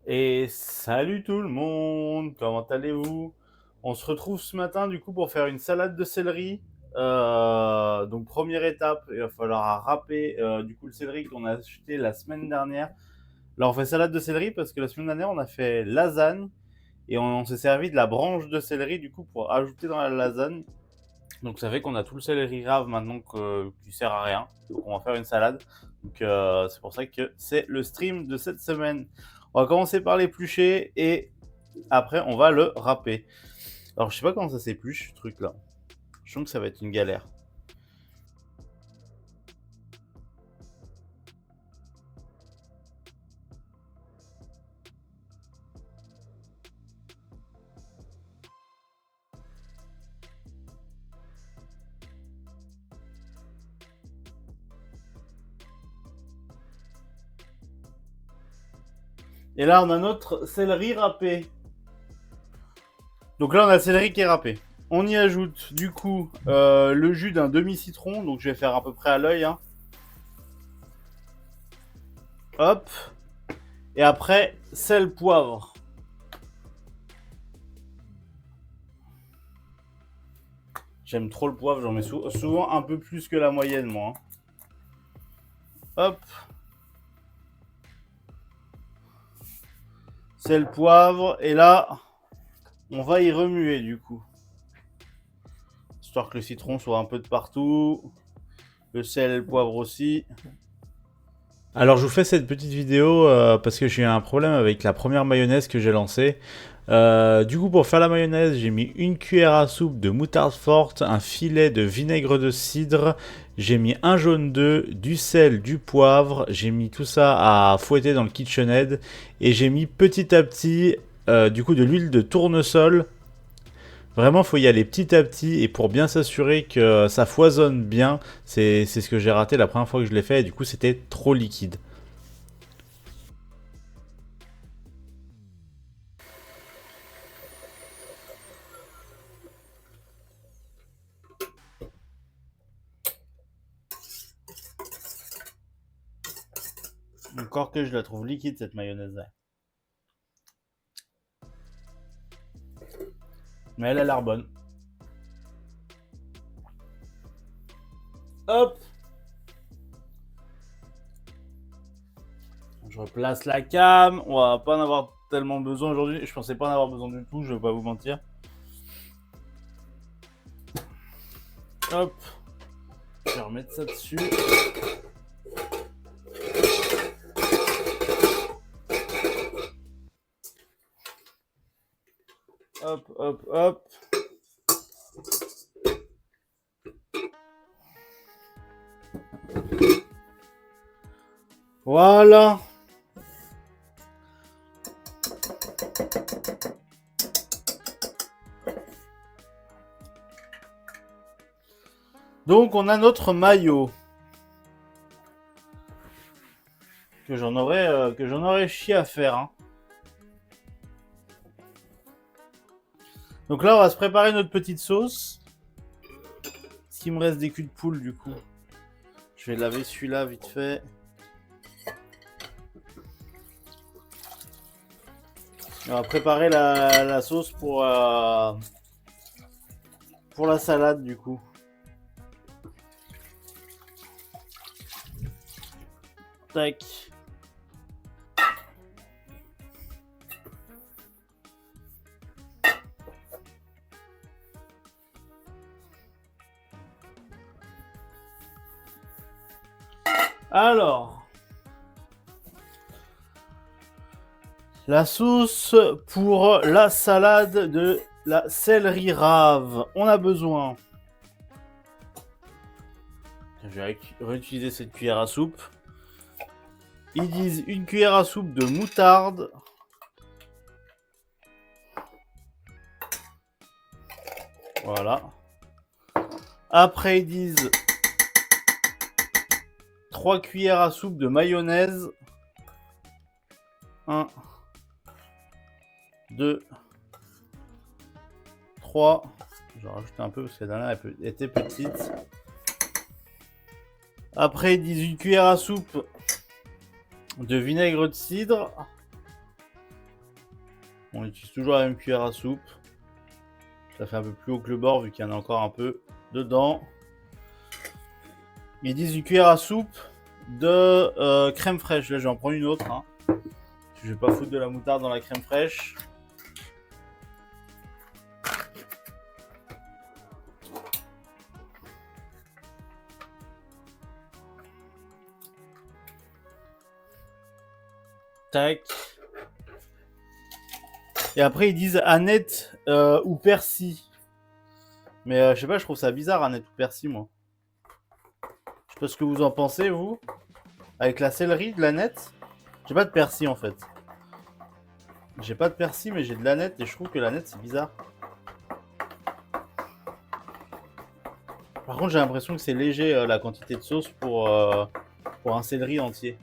Et salut tout le monde, comment allez-vous? On se retrouve ce matin du coup pour faire une salade de céleri. Donc première étape, il va falloir râper du coup le céleri qu'on a acheté la semaine dernière. Là on fait salade de céleri parce que la semaine dernière on a fait lasagne et on s'est servi de la branche de céleri du coup pour ajouter dans la lasagne. Donc ça fait qu'on a tout le céleri rave maintenant qui sert à rien. Donc on va faire une salade. Donc c'est pour ça que c'est le stream de cette semaine. On va commencer par l'éplucher et après on va le râper. Alors je sais pas comment ça s'épluche ce truc là. Je sens que ça va être une galère. Et là on a notre céleri râpé. Donc là on a le céleri qui est râpé. On y ajoute du coup le jus d'un demi-citron. Donc je vais faire à peu près à l'œil. Hein. Hop. Et après, sel, poivre. J'aime trop le poivre, j'en mets souvent un peu plus que la moyenne, moi. Hop. Sel, poivre. Et là, on va y remuer, du coup. Histoire que le citron soit un peu de partout. Le sel et le poivre aussi. Alors je vous fais cette petite vidéo parce que j'ai eu un problème avec la première mayonnaise que j'ai lancée. Du coup pour faire la mayonnaise j'ai mis une cuillère à soupe de moutarde forte, un filet de vinaigre de cidre, j'ai mis un jaune d'œuf, du sel, du poivre, j'ai mis tout ça à fouetter dans le KitchenAid et j'ai mis petit à petit du coup de l'huile de tournesol. Vraiment, faut y aller petit à petit et pour bien s'assurer que ça foisonne bien. C'est ce que j'ai raté la première fois que je l'ai fait et du coup c'était trop liquide. Encore que je la trouve liquide, cette mayonnaise-là. Mais elle a l'air bonne. Hop. Je replace la cam. On va pas en avoir tellement besoin aujourd'hui. Je pensais pas en avoir besoin du tout, je vais pas vous mentir. Hop. Je vais remettre ça dessus. Hop, hop, hop. Voilà. Donc on a notre maillot. Que j'en aurais chié à faire. Hein. Donc là on va se préparer notre petite sauce. Est-ce qu'il me reste des culs de poule du coup? Je vais laver celui-là vite fait. On va préparer la sauce pour la salade du coup. Tac. Alors, la sauce pour la salade de la céleri rave. On a besoin. Je vais réutiliser cette cuillère à soupe. Ils disent une cuillère à soupe de moutarde. Voilà. Après, ils disent 3 cuillères à soupe de mayonnaise. 1, 2, 3. Je vais rajouter un peu parce que la dernière elle était petite. Après, ils disent une cuillère à soupe de vinaigre de cidre. On utilise toujours la même cuillère à soupe. Ça fait un peu plus haut que le bord vu qu'il y en a encore un peu dedans. Ils disent une cuillère à soupe de crème fraîche. Là, je vais en prendre une autre. Hein. Je vais pas foutre de la moutarde dans la crème fraîche. Tac. Et après, ils disent Annette ou persil. Mais je sais pas, je trouve ça bizarre, Annette ou persil, moi. Je sais pas ce que vous en pensez, vous. Avec la céleri, de l'Annette. J'ai pas de persil, en fait. J'ai pas de persil, mais j'ai de l'Annette. Et je trouve que l'Annette, c'est bizarre. Par contre, j'ai l'impression que c'est léger, la quantité de sauce pour un céleri entier.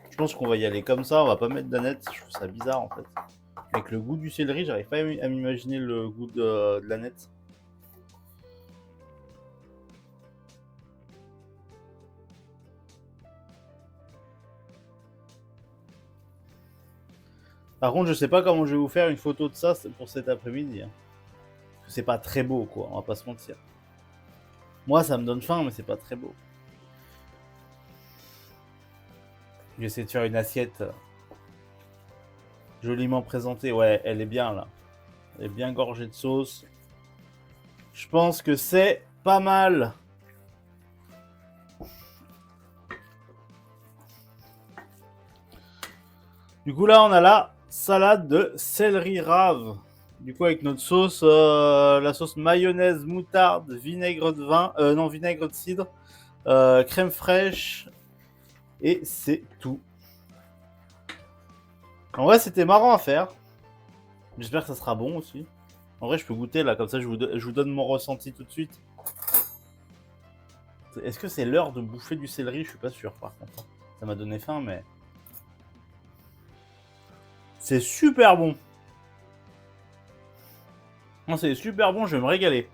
Je pense qu'on va y aller comme ça, on va pas mettre d'Annette, je trouve ça bizarre en fait. Avec le goût du céleri, j'arrive pas à m'imaginer le goût de l'Annette. Par contre, je sais pas comment je vais vous faire une photo de ça pour cet après-midi. Hein. Parce que c'est pas très beau quoi, on va pas se mentir. Moi ça me donne faim, mais c'est pas très beau. J'essaie de faire une assiette joliment présentée. Ouais, elle est bien là. Elle est bien gorgée de sauce. Je pense que c'est pas mal. Du coup là on a la salade de céleri rave. Du coup avec notre sauce, la sauce mayonnaise, moutarde, vinaigre de vin, non vinaigre de cidre, crème fraîche et c'est tout. En vrai c'était marrant à faire. J'espère que ça sera bon aussi. En vrai je peux goûter là, comme ça je vous donne mon ressenti tout de suite. Est-ce que c'est l'heure de bouffer du céleri? Je suis pas sûr par contre. Ça m'a donné faim mais... C'est super bon. Non, c'est super bon, je vais me régaler.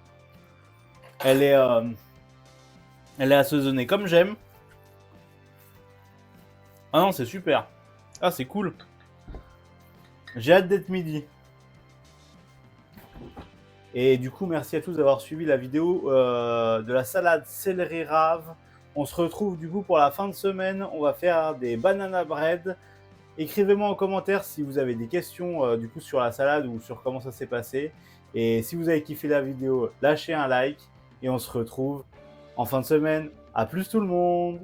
Elle est assaisonnée comme j'aime. Ah non, c'est super. Ah, c'est cool. J'ai hâte d'être midi. Et du coup, merci à tous d'avoir suivi la vidéo de la salade céleri rave. On se retrouve du coup pour la fin de semaine. On va faire des banana bread. Écrivez-moi en commentaire si vous avez des questions du coup sur la salade ou sur comment ça s'est passé. Et si vous avez kiffé la vidéo, lâchez un like. Et on se retrouve en fin de semaine. A plus tout le monde!